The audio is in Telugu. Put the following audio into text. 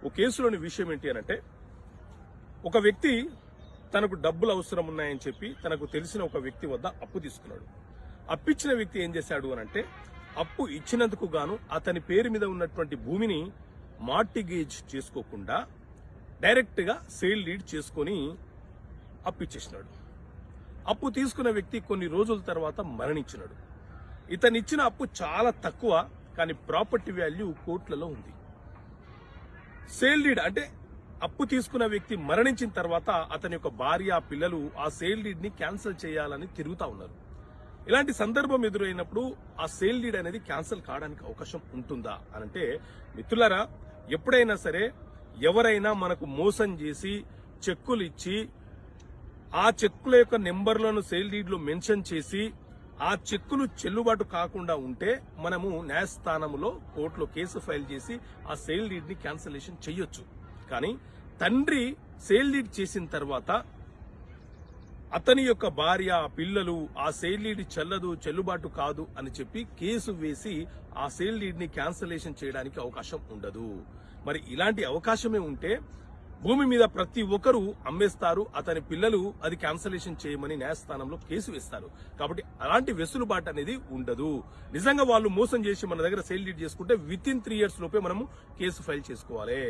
ఒక కేసులోని విషయం ఏంటి అనంటే, ఒక వ్యక్తి తనకు డబ్బులు అవసరం ఉన్నాయని చెప్పి తనకు తెలిసిన ఒక వ్యక్తి వద్ద అప్పు తీసుకున్నాడు. అప్పిచ్చిన వ్యక్తి ఏం చేశాడు అనంటే, అప్పు ఇచ్చినందుకు గాను అతని పేరు మీద ఉన్నటువంటి భూమిని మార్టిగేజ్ చేసుకోకుండా డైరెక్ట్ గా సేల్ డీడ్ చేసుకుని అప్పిచ్చేసినాడు. అప్పు తీసుకున్న వ్యక్తి కొన్ని రోజుల తర్వాత మరణించినాడు. ఇతనిచ్చిన అప్పు చాలా తక్కువ, కానీ ప్రాపర్టీ వాల్యూ కోట్లలో ఉంది. సేల్ డీడ్ అంటే అప్పు తీసుకున్న వ్యక్తి మరణించిన తర్వాత అతని యొక్క భార్య, పిల్లలు ఆ సేల్ డీడ్ ని క్యాన్సిల్ చేయాలని తిరుగుతా ఉన్నారు. ఇలాంటి సందర్భం ఎదురైనప్పుడు ఆ సేల్ డీడ్ అనేది క్యాన్సిల్ కావడానికి అవకాశం ఉంటుందా అనంటే, మిత్రులారా, ఎప్పుడైనా సరే ఎవరైనా మనకు మోసం చేసి చెక్కులు ఇచ్చి ఆ చెక్కుల యొక్క నెంబర్లను సేల్ డీడ్ లో మెన్షన్ చేసి ఆ చెక్కులు చెల్లుబాటు కాకుండా ఉంటే మనము న్యాయస్థానంలో కోర్టులో కేసు ఫైల్ చేసి ఆ సేల్ డీడ్ ని క్యాన్సిలేషన్ చేయొచ్చు. కానీ తండ్రి సేల్ డీడ్ చేసిన తర్వాత అతని యొక్క భార్య, పిల్లలు ఆ సేల్ డీడ్ చెల్లుబాటు కాదు అని చెప్పి కేసు వేసి ఆ సేల్ డీడ్ ని క్యాన్సిలేషన్ చేయడానికి అవకాశం ఉండదు. మరి ఇలాంటి అవకాశమే ఉంటే భూమి మీద ప్రతి ఒక్కరూ అమ్మేస్తారు, అతని పిల్లలు అది క్యాన్సిలేషన్ చేయమని న్యాయస్థానంలో కేసు వేస్తారు. కాబట్టి అలాంటి వెసులుబాటు అనేది ఉండదు. నిజంగా వాళ్ళు మోసం చేసి మన దగ్గర సేల్ డీడ్ చేసుకుంటే విత్ ఇన్ 3 years లోపే మనము కేసు ఫైల్ చేసుకోవాలి.